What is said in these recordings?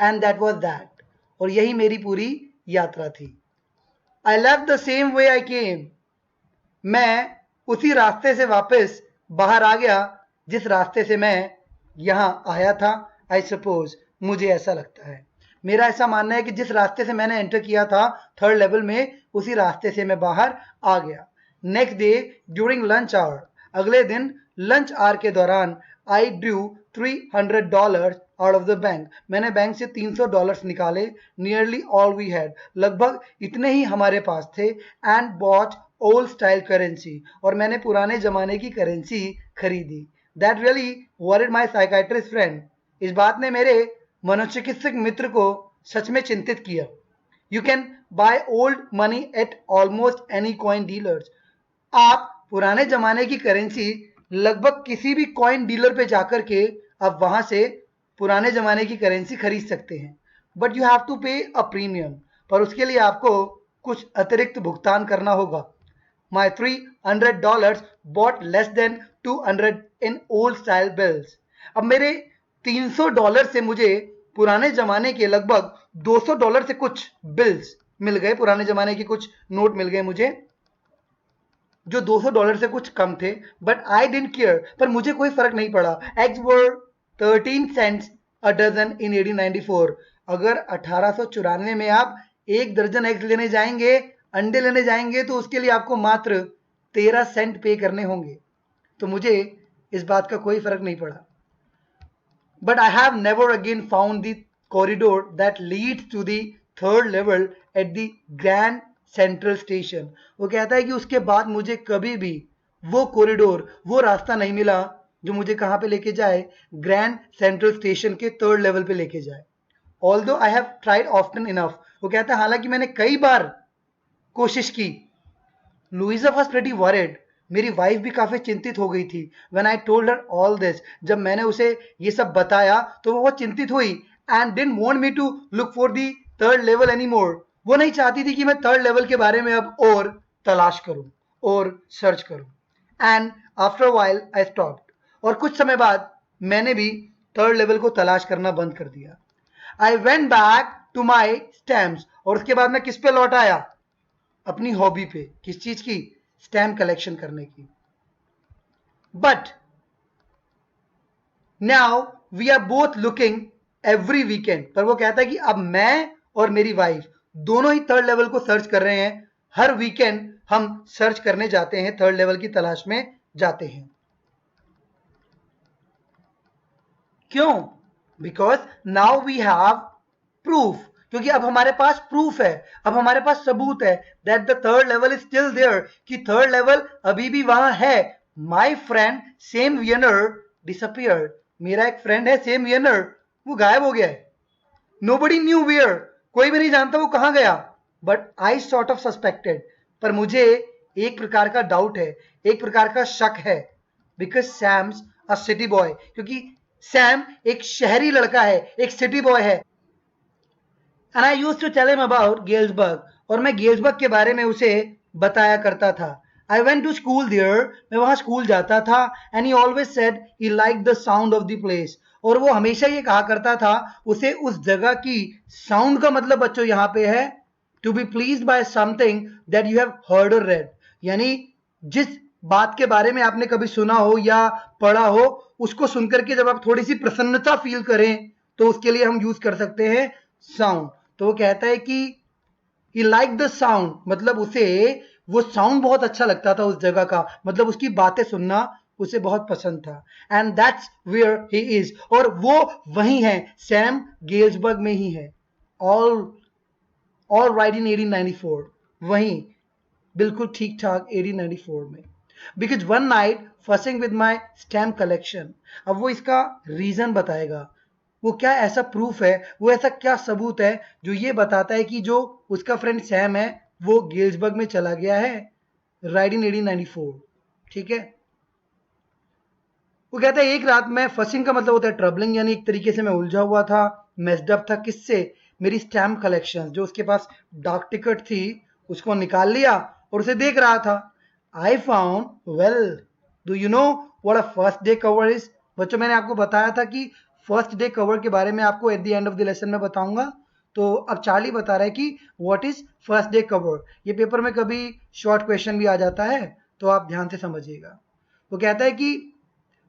And that was that. और यही मेरी पूरी यात्रा थी। I left the same way I came. मैं उसी रास्ते से वापस बाहर आ गया जिस रास्ते से मैं यहां आया था। आई सपोज, मुझे ऐसा लगता है, मेरा ऐसा मानना है कि जिस रास्ते से मैंने एंटर किया था थर्ड लेवल में, उसी रास्ते से मैं बाहर आ गया। Next day during lunch hour, अगले दिन लंच आवर के दौरान, I drew $300 out of the bank. मैंने बैंक से $300 निकाले। नियरली ऑल वी हैड, लगभग इतने ही हमारे पास थे। And bought old style currency, और मैंने पुराने जमाने की करेंसी खरीदी। That really worried my psychiatrist friend. इस बात ने मेरे मनोचिकित्सक मित्र को सच में चिंतित किया। You can by old money at almost any coin dealers. आप पुराने जमाने की करेंसी लगभग किसी भी कॉइन डीलर पे जाकर के आप वहां से पुराने जमाने की करेंसी खरीद सकते हैं। बट यू हैव टू पे अ प्रीमियम, पर उसके लिए आपको कुछ अतिरिक्त भुगतान करना होगा। My $300 bought less than 200 in old style bills. अब मेरे $300 से मुझे पुराने जमाने के लगभग $200 से कुछ बिल्स मिल गए, पुराने जमाने के कुछ नोट मिल गए मुझे, जो $200 से कुछ कम थे। बट आई डिडंट केयर, पर मुझे कोई फर्क नहीं पड़ा। Eggs were 13 cents a dozen in 1894। अगर 1894 में आप एक दर्जन एग्स लेने जाएंगे, अंडे लेने जाएंगे, तो उसके लिए आपको मात्र 13 सेंट पे करने होंगे। तो मुझे इस बात का कोई फर्क नहीं पड़ा। But I have never again found the corridor that leads to the third level at the grand central station. वो कहता है कि उसके बाद मुझे कभी भी वो कॉरिडोर, वो रास्ता नहीं मिला जो मुझे कहाँ पे लेके जाए, ग्रैंड सेंट्रल स्टेशन के थर्ड लेवल पे लेके जाए। Although I have tried often enough. वो कहता है हालांकि मैंने कई बार कोशिश की। Luisa was pretty worried. मेरी वाइफ भी काफी चिंतित हो गई थी। When I told her all this, जब मैंने उसे ये सब बताया तो वो बहुत चिंतित हुई। And didn't want me to look for the third level any more. वो नहीं चाहती थी कि मैं थर्ड लेवल के बारे में अब और तलाश करूं और सर्च करूं। And after while I stopped. और कुछ समय बाद मैंने भी थर्ड लेवल को तलाश करना बंद कर दिया। I went back to my stamps. और उसके बाद मैं किस पे लौट आया? अपनी हॉबी पे। किस चीज की? स्टैम्प कलेक्शन करने की। But now we are both looking every weekend. पर वो कहता है कि अब मैं और मेरी वाइफ दोनों ही थर्ड लेवल को सर्च कर रहे हैं। हर वीकेंड हम सर्च करने जाते हैं, थर्ड लेवल की तलाश में जाते हैं। क्यों? Because now we have proof. क्योंकि अब हमारे पास प्रूफ है, अब हमारे पास सबूत है that the third level is still there, कि थर्ड लेवल अभी भी वहां है। My friend Sam Weiner disappeared. मेरा एक फ्रेंड है सेम वियनर, वो गायब हो गया है। नोबडी न्यू वेयर, कोई भी नहीं जानता वो कहां गया। But I sort of suspected, पर मुझे एक प्रकार का डाउट है, एक प्रकार का शक है। Because Sam's a city boy, क्योंकि सैम एक शहरी लड़का है, एक सिटी बॉय है। And I used to tell him about Galesburg. और मैं गेल्सबर्ग के बारे में उसे बताया करता था। I went to school there, मैं वहां स्कूल जाता था। And he always said he like the sound of the place. और वो हमेशा ये कहा करता था, उसे उस जगह की साउंड का मतलब बच्चों यहाँ पे है to be pleased by something that you have heard और रेड। यानी जिस बात के बारे में आपने कभी सुना हो या पढ़ा हो, उसको सुनकर के जब आप थोड़ी सी प्रसन्नता फील करें, तो उसके लिए हम यूज कर सकते हैं साउंड। तो वो कहता है कि ही लाइक द साउंड, मतलब उसे वो साउंड बहुत अच्छा लगता था उस जगह का, मतलब उसकी बातें सुनना उसे बहुत पसंद था। And that's where he is, और वो वही है, सैम गेल्सबर्ग में ही है। ऑल ऑल राइट इन 1894, वहीं बिल्कुल ठीक ठाक 1894 में। Because one night fussing with my stamp collection. अब वो इसका रीजन बताएगा, वो क्या ऐसा प्रूफ है, वो ऐसा क्या सबूत है जो ये बताता है कि जो उसका फ्रेंड सैम है वो गेल्सबर्ग में चला गया है राइट इन 1894। ठीक है। वो कहता है एक रात में, फसिंग का मतलब होता है ट्रबलिंग, यानी एक तरीके से मैं उलझा हुआ था, मेस्ड था। किससे? मेरी स्टैम्प कलेक्शन, जो उसके पास डाक टिकट थी उसको निकाल लिया और उसे देख रहा था। I found, well, do you know what a first day cover is? बच्चों मैंने आपको बताया था कि फर्स्ट डे कवर के बारे में आपको at the end of the lesson में बताऊंगा। तो अब चार्ली बता रहा है कि what is first day cover. ये पेपर में कभी शॉर्ट क्वेश्चन भी आ जाता है, तो आप ध्यान से समझिएगा। वो कहता है कि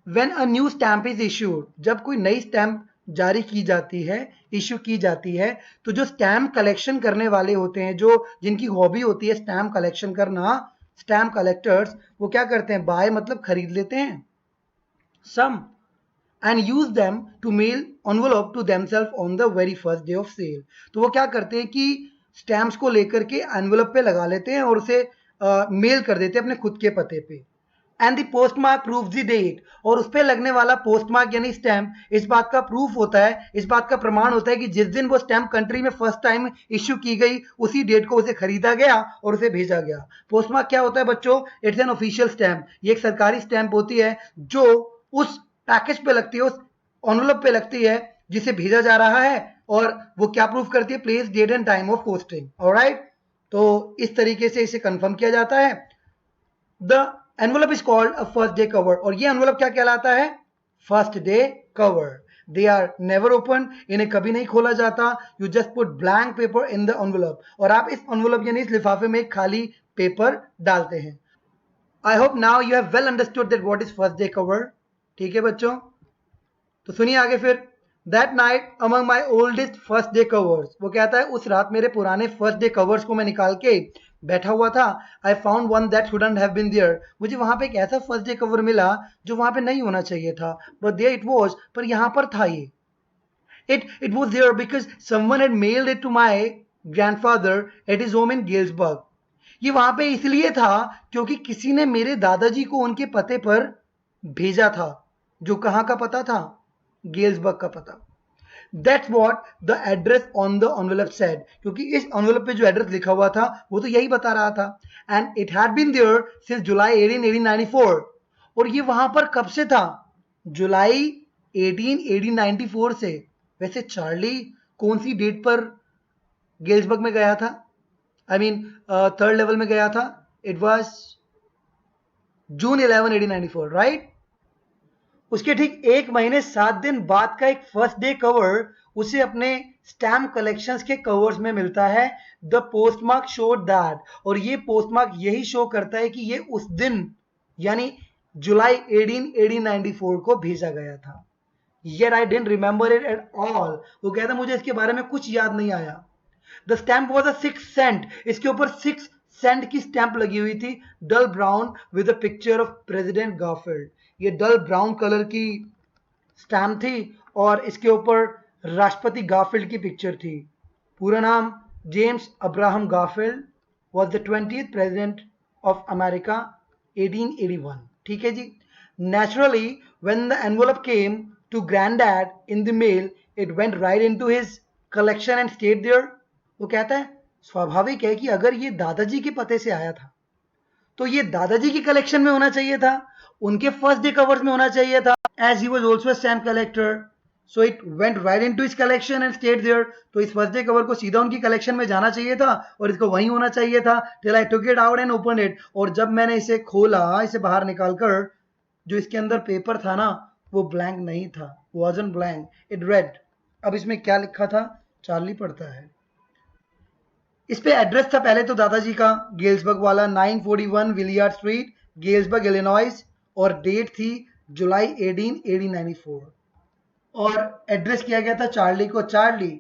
when a new stamp is issued, जब कोई नई स्टैम्प जारी की जाती है, इश्यू की जाती है, तो जो स्टैम्प कलेक्शन करने वाले होते हैं, जो जिनकी हॉबी होती है स्टैम्प कलेक्शन करना, स्टैम्प कलेक्टर्स, वो क्या करते हैं, बाय मतलब खरीद लेते हैं some and use them to mail envelope to themselves on the very first day of sale. तो वो क्या करते हैं कि स्टैम्प्स को लेकर के एनवलप पे लगा लेते हैं और उसे मेल कर देते हैं अपने खुद के पते पे। And the postmark prove the date, और उस पर लगने वाला पोस्ट मार्क यानी स्टैम्प इस बात का प्रूफ होता है, इस बात का प्रमाण होता है कि जिस दिन वो स्टैम्प कंट्री में फर्स्ट टाइम इश्यू की गई उसी डेट को उसे खरीदा गया और उसे भेजा गया। पोस्ट मार्क क्या होता है बच्चों, इट्स एन ऑफिशियल स्टैम्प, ये एक सरकारी स्टैम्प होती है जो उस पैकेज पे लगती है, उस एनवलप पे लगती है जिसे भेजा जा रहा है, और वो क्या प्रूफ करती है, place date and time of posting. Alright, तो इस तरीके से इसे कंफर्म किया जाता है। The envelope is called a first day cover, और ये एनवलप क्या कहलाता है, first day cover. They are never open, इन्हें कभी नहीं खोला जाता। You just put blank paper in the envelope, और आप इस एनवलप यानी इस लिफाफे में एक खाली पेपर डालते हैं। I hope now you have well understood that what is first day cover. ठीक है बच्चों, तो सुनिए आगे फिर। That night among my oldest first day covers, वो कहता है उस रात मेरे पुराने फर्स्ट डे कवर्स को मैं निकाल के बैठा हुआ था। I found one that shouldn't have been there, मुझे वहां पे एक ऐसा फर्स्ट डे कवर मिला जो वहां पे नहीं होना चाहिए था, बट देयर इट वाज, पर यहां पर था ये। It was there because someone had mailed it to my grandfather at his home in Galesburg. ये वहां पे इसलिए था क्योंकि किसी ने मेरे दादाजी को उनके पते पर भेजा था, जो कहां का पता था, गेल्सबर्ग का पता। That's what the address on the envelope said, क्योंकि इस एनवेलप पे जो एड्रेस लिखा हुआ था वो तो यही बता रहा था। And it had been there since July 1894, और ये वहां पर कब से था, जुलाई 1894 से। वैसे चार्ली कौन सी डेट पर गेल्सबर्ग में गया था, आई मीन थर्ड लेवल में गया था, इट वॉज जून 11 1894, राइट। उसके ठीक 1 महीने 7 दिन बाद का एक फर्स्ट डे कवर उसे अपने स्टैम्प कलेक्शंस के कवर्स में मिलता है। द पोस्टमार्क शो दैट, और ये पोस्टमार्क यही शो करता है कि ये उस दिन यानी जुलाई 1894 को भेजा गया था। Yet I didn't remember it at all, वो कहता मुझे इसके बारे में कुछ याद नहीं आया। The stamp was a 6 cent, इसके ऊपर 6 सेंट की स्टैंप लगी हुई थी, dull brown with a picture of president Garfield. ये डल ब्राउन कलर की स्टैम्प थी और इसके ऊपर राष्ट्रपति गारफील्ड की पिक्चर थी। पूरा नाम James Abraham Garfield, was the 20th president of America 1881। ठीक है जी। Naturally when the envelope came to granddad in the mail, it went right into his collection and stayed there. वो कहता है स्वाभाविक है कि अगर ये दादाजी के पते से आया था तो ये दादाजी की कलेक्शन में होना चाहिए था, उनके फर्स्ट डे कवर्स में होना चाहिए था, as he was also a stamp collector, so it went right into his collection and stayed there. तो इस फर्स्ट डे कवर को सीधा उनकी कलेक्शन में जाना चाहिए था और इसको वहीं होना चाहिए था। Till I took it out and open it, और जब मैंने इसे खोला, इसे बाहर निकालकर, जो इसके अंदर पेपर था ना वो ब्लैंक नहीं था, वाजंट ब्लैंक, इट रेड। अब इसमें क्या लिखा था, चार्ली पढ़ता है। इस पे एड्रेस था पहले तो दादाजी का, गेल्सबर्ग वाला, 941 विलियर्ड स्ट्रीट, गेल्सबर्ग इलिनॉइस, और डेट थी जुलाई 1894, और एड्रेस किया गया था चार्ली को। Charlie,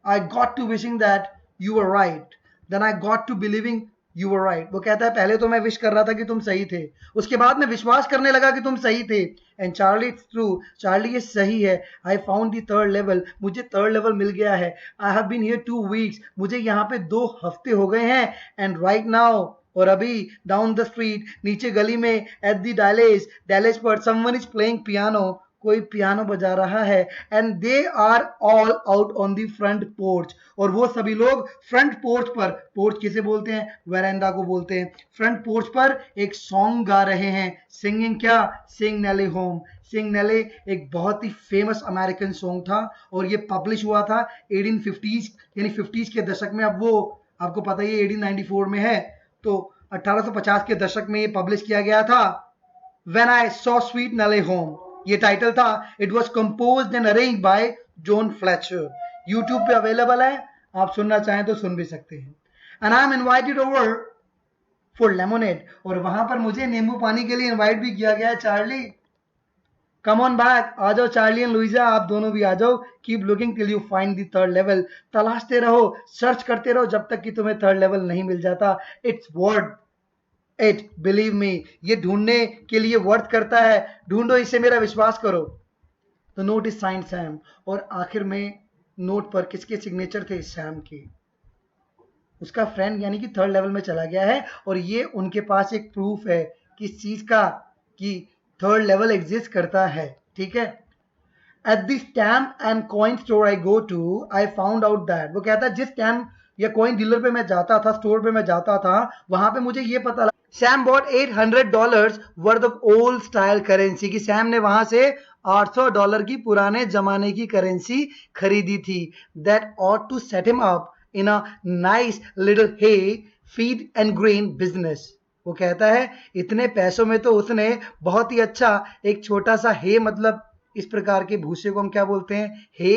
I got to wishing that you were right, then I got to believing you were right. वो कहता है पहले तो मैं विश कर रहा था कि तुम सही थे, उसके बाद मैं विश्वास करने लगा कि तुम सही थे। And Charlie it's true, Charlie ये सही है। I found the third level, मुझे थर्ड लेवल मिल गया है। I have been here 2 weeks, मुझे यहाँ पे 2 हफ्ते हो गए हैं। एंड राइट नाउ, और अभी डाउन द स्ट्रीट, नीचे गली में, एट द डैलेज पर समवन इज प्लेइंग पियानो, कोई पियानो बजा रहा है। And they are all out on the front porch, और वो सभी लोग फ्रंट पोर्च पर, पोर्च किसे बोलते हैं, वेरेंडा को बोलते हैं, फ्रंट पोर्च पर एक सॉन्ग गा रहे हैं। सिंगिंग क्या, सिंग नेले होम। सिंग नेले एक बहुत ही फेमस अमेरिकन सॉन्ग था और ये पब्लिश हुआ था 1850s यानी 50s के दशक में। अब वो आपको पता ही 1894 में है, तो 1850 के दशक में ये पब्लिश किया गया था। व्हेन आई सॉ स्वीट नेले होम, ये टाइटल था. It was composed and arrange by John Fletcher. YouTube पे अवेलेबल है, आप सुनना चाहें तो सुन भी सकते हैं. And I am invited over for lemonade, और वहां पर मुझे नींबू पानी के लिए इनवाइट भी किया गया है. चार्ली, कम ऑन बैक, आ जाओ चार्ली एंड लुइजा, आप दोनों भी आ जाओ. Keep looking till you find the third level. तलाशते रहो, सर्च करते रहो जब तक कि तुम्हें थर्ड लेवल नहीं मिल जाता. It's worth it, believe me. ये ढूंढने के लिए वर्थ करता है. ढूंढो इसे, मेरा विश्वास करो. The note is signed Sam. और आखिर में नोट पर किसके सिग्नेचर थे? सैम के. उसका फ्रेंड यानी कि थर्ड लेवल में चला गया है, और ये उनके पास एक प्रूफ है किस चीज का, कि थर्ड लेवल एग्जिस्ट करता है. ठीक है. At the stamp and coin store I go to, I found out that. वो कहता है जिस स्टैम्प या कॉइन डीलर पे मैं जाता था, स्टोर पे मैं जाता था, वहां पे मुझे ये पता लगा, Sam bought $800 worth of old style currency, कि सैम ने वहां से $800 की पुराने जमाने की करेंसी खरीदी थी. That ought to set him up in a nice little hay feed and grain business. वो कहता है इतने पैसों में तो उसने बहुत ही अच्छा एक छोटा सा हे, मतलब इस प्रकार के भूसे को हम क्या बोलते हैं? हे.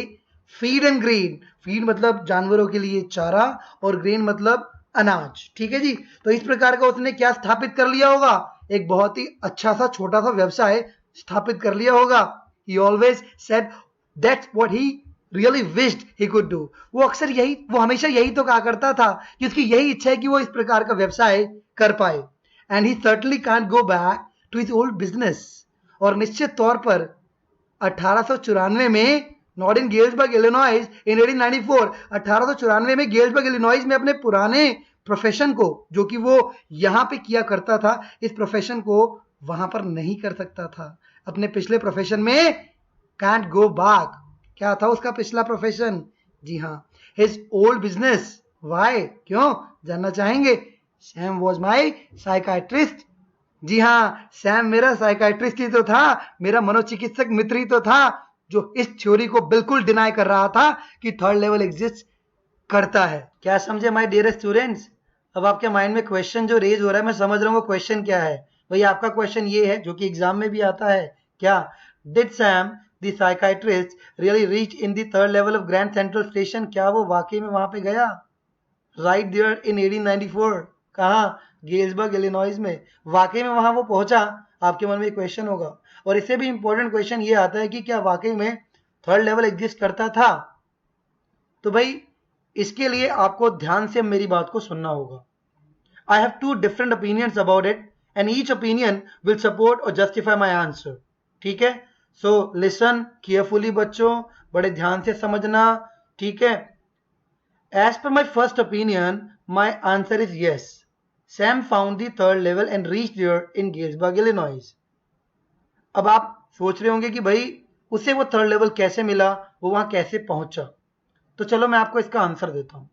फीड एंड ग्रेन, फीड मतलब जानवरों के लिए चारा, और ग्रेन मतलब अनाज. ठीक है जी. तो इस प्रकार का उसने क्या स्थापित कर लिया होगा? एक बहुत ही अच्छा सा छोटा सा व्यवसाय स्थापित कर लिया होगा. He always said that's what he really wished he could do. वो अक्सर यही, वो हमेशा यही तो कहा करता था कि उसकी यही इच्छा है कि वो इस प्रकार का व्यवसाय कर पाए. And he certainly can't go back to his old business. और निश्चित तौर पर 1894 में, नॉट इन गेल्सबर्ग इलिनॉइस, इन 1894, 1894 में गेल्सबर्ग इलिनॉइस में अपने पुराने प्रोफेशन को, जो कि वो यहां पे किया करता था, इस प्रोफेशन को वहां पर नहीं कर सकता था. अपने पिछले प्रोफेशन में कैंट गो बैक. क्या था उसका पिछला प्रोफेशन? जी हाँ, हिज ओल्ड बिजनेस. वाई, क्यों, जानना चाहेंगे? Sam was my psychiatrist. जी हाँ, सैम मेरा साइकाट्रिस्ट ही तो था, मेरा मनोचिकित्सक मित्र ही तो था, जो इस थ्योरी को बिल्कुल डिनाई कर रहा था कि थर्ड लेवल एग्जिस्ट करता है. क्या समझे माय डियर स्टूडेंट्स? अब आपके माइंड में क्वेश्चन जो रेज हो रहा है, मैं समझ रहा हूँ वो क्वेश्चन क्या है. भाई आपका क्वेश्चन ये है, जो कि एग्जाम में भी आता है. क्या? Did Sam the psychiatrist really reach in the third level of grand central station? क्या वो वाकई में वहां पे गया? Right there in 1894. कहाँ? गेल्सबर्ग इलिनॉइस में. वाकई में वहां वो पहुंचा? आपके मन में क्वेश्चन होगा. और इससे भी इंपॉर्टेंट क्वेश्चन ये आता है कि क्या वाकई में थर्ड लेवल एग्जिस्ट करता था? तो भाई इसके लिए आपको ध्यान से मेरी बात को सुनना होगा. I have two different opinions about it, and each opinion will support और जस्टिफाई माई आंसर. ठीक है. सो लिसन केयरफुली बच्चों, बड़े ध्यान से समझना. ठीक है. As per my first opinion, my answer is yes. Sam found the third level and reached there in Galesburg, Illinois. अब आप सोच रहे होंगे कि भाई उसे वो थर्ड लेवल कैसे मिला, वो वहां कैसे पहुंचा. तो चलो मैं आपको इसका आंसर देता हूं.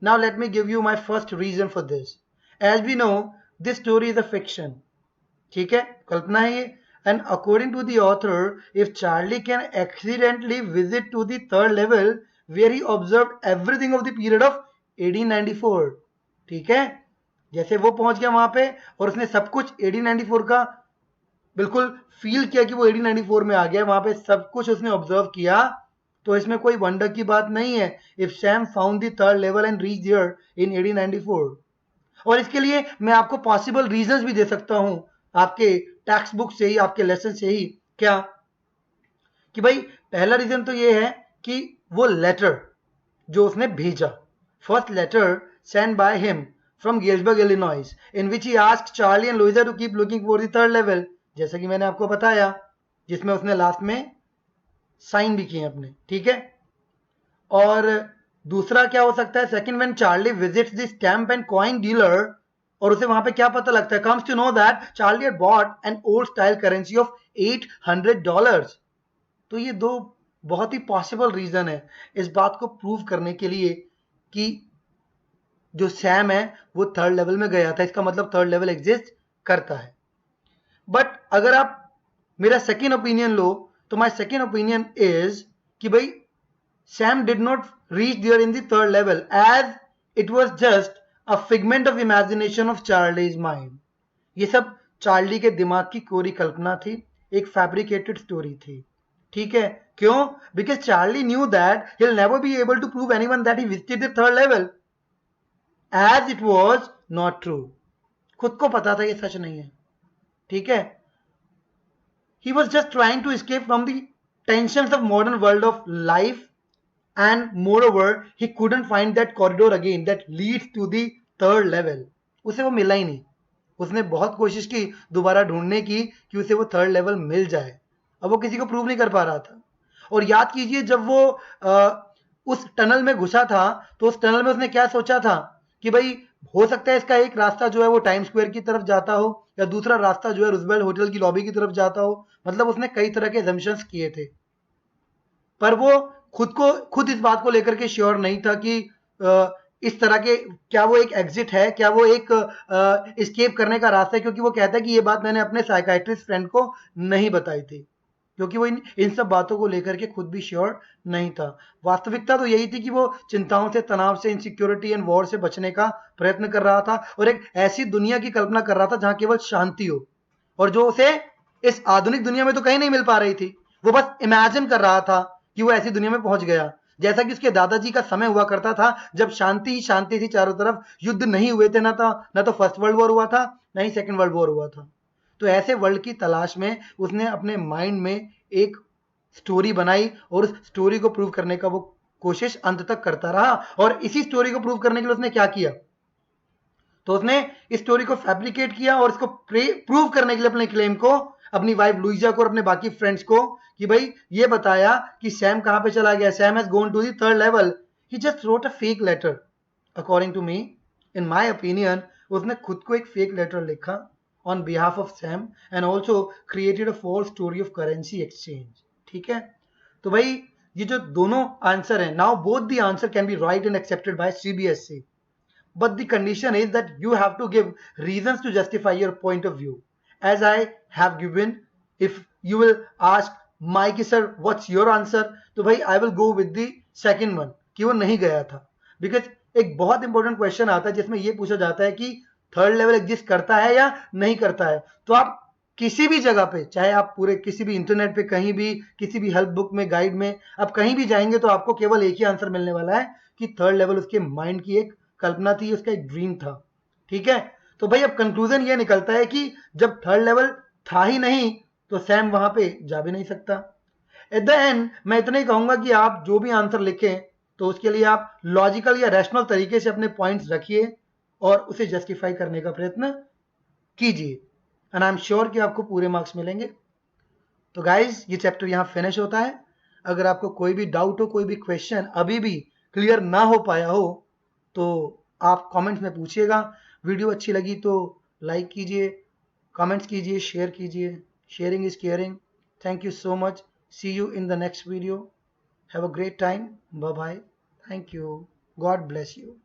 Now let me give you my first reason for this. As we know, this story is a fiction. ठीक है, कल्पना है ये. And according to the author, if Charlie can accidentally visit to the third level where he observed everything of the period of 1894, ठीक है, जैसे वो पहुंच गया वहां पे और उसने सब कुछ 1894 का बिल्कुल फील किया कि वो 1894 में आ गया, वहां पे सब कुछ उसने ऑब्जर्व किया, तो इसमें कोई वंडर की बात नहीं है. If Sam found the third level and reach there in 1894. और इसके लिए मैं आपको पॉसिबल रीजंस भी दे सकता हूं आपके टेक्स्ट बुक से ही, आपके लेसन से ही. क्या? कि भाई पहला रीजन तो ये है कि वो लेटर जो उसने भेजा, first letter send by him from Galesburg Illinois, in which he asked Charlie and Louisa to keep looking for the third level, जैसा कि मैंने आपको बताया, जिसमें उसने लास्ट में साइन भी किए अपने. ठीक है. और दूसरा क्या हो सकता है? Second, when Charlie visits the stamp and coin dealer, और उसे वहां पे क्या पता लगता है? Comes to know that Charlie had bought an old style currency of $800. तो ये दो बहुत ही पॉसिबल रीजन है इस बात को प्रूव करने के लिए कि जो सैम है वो थर्ड लेवल में गया था. इसका मतलब थर्ड लेवल एग्जिस्ट करता है. बट अगर आप मेरा सेकेंड ओपिनियन लो, तो माई सेकेंड ओपिनियन इज कि भाई Sam did not reach there in the third level, as it was just a figment of imagination of Charlie's mind. ये सब चार्ली के दिमाग की कोरी कल्पना थी. एक फैब्रिकेटेड स्टोरी थी, ठीक है? क्यों? Because Charlie knew that he will never be able to prove anyone that he visited the third level, as it was not true. खुद को पता था ये सच नहीं है, ठीक है? He was just trying to escape from the tensions of modern world of life, and moreover he couldn't find that corridor again that leads to the third level. उसे वो मिला ही नहीं। उसने बहुत कोशिश की दोबारा ढूंढने की कि उसे वो थर्ड लेवल मिल जाए, अब वो किसी को प्रूव नहीं कर पा रहा था। और याद कीजिए जब वो उस टनल में घुसा था तो उस टनल में उसने क्या सोचा था कि भाई हो सकता है इसका एक रास्ता जो है वो टाइम स्क्वायर की तरफ जाता हो या दूसरा रास्ता जो है रूजवेल्ट होटल की लॉबी की तरफ जाता हो। मतलब उसने कई तरह के assumptions किए थे, पर वो खुद इस बात को लेकर के श्योर नहीं था कि इस तरह के क्या वो एक एग्जिट है, क्या वो एक एस्केप करने का रास्ता है, क्योंकि वो कहता है कि ये बात मैंने अपने साइकाइट्रिस्ट फ्रेंड को नहीं बताई थी, क्योंकि वो इन सब बातों को लेकर के खुद भी श्योर नहीं था। वास्तविकता तो यही थी कि वो चिंताओं से, तनाव से, इनसिक्योरिटी एंड वॉर से बचने का प्रयत्न कर रहा था और एक ऐसी दुनिया की कल्पना कर रहा था जहां केवल शांति हो, और जो उसे इस आधुनिक दुनिया में तो कहीं नहीं मिल पा रही थी। वो बस इमेजिन कर रहा था कि वो ऐसी दुनिया में पहुंच गया, जैसा कि उसके दादाजी का समय हुआ करता था जब शांति ही शांति थी चारों तरफ, युद्ध नहीं हुए थे, ना तो फर्स्ट वर्ल्ड वॉर हुआ था, ना ही सेकेंड वर्ल्ड वॉर हुआ था। तो ऐसे वर्ल्ड की तलाश में उसने अपने माइंड में एक स्टोरी बनाई और उस स्टोरी को प्रूव करने का वो कोशिश अंत तक करता रहा। और इसी स्टोरी को प्रूव करने के लिए उसने क्या किया, तो उसने इस स्टोरी को फैब्रिकेट किया और इसको प्रूव करने के लिए अपने क्लेम को अपनी वाइफ लुइजा को और अपने बाकी फ्रेंड्स को कि भाई ये बताया कि सैम कहां पे चला गया, Sam has gone to the third level. He just wrote a fake letter according to me, in my opinion. उसने खुद को एक फेक लेटर लिखा on behalf of Sam and also created a false story of currency exchange, ठीक है? तो भाई ये जो दोनों आंसर है, now both the answer can be right and accepted by CBSE, but the condition is that you have to give reasons to justify your point of view, as I have given. If you will ask Mike sir what's your answer, तो भाई I will go with the second one कि वो नहीं गया था, because एक बहुत important question आता है जिसमें ये पूछा जाता है कि थर्ड लेवल एग्जिस्ट करता है या नहीं करता है। तो आप किसी भी जगह पे, चाहे आप पूरे किसी भी इंटरनेट पे, कहीं भी, किसी भी हेल्प बुक में, गाइड में, आप कहीं भी जाएंगे तो आपको केवल एक ही आंसर मिलने वाला है कि थर्ड लेवल उसके माइंड की एक कल्पना थी, उसका एक ड्रीम था, ठीक है? तो भाई अब कंक्लूजन ये निकलता है कि जब थर्ड लेवल था ही नहीं तो सैम वहां पे जा भी नहीं सकता। एट द एंड मैं इतना ही कहूंगा कि आप जो भी आंसर लिखें तो उसके लिए आप लॉजिकल या रैशनल तरीके से अपने पॉइंट्स रखिए और उसे जस्टिफाई करने का प्रयत्न कीजिए, एंड आई एम श्योर कि आपको पूरे मार्क्स मिलेंगे। तो गाइज ये चैप्टर यहाँ फिनिश होता है। अगर आपको कोई भी डाउट हो, कोई भी क्वेश्चन अभी भी क्लियर ना हो पाया हो तो आप कमेंट्स में पूछिएगा। वीडियो अच्छी लगी तो लाइक कीजिए, कमेंट्स कीजिए, शेयर कीजिए। Sharing is caring. Thank you so much. See you in the next video. Have a great time. Bye bye. Thank you. God bless you.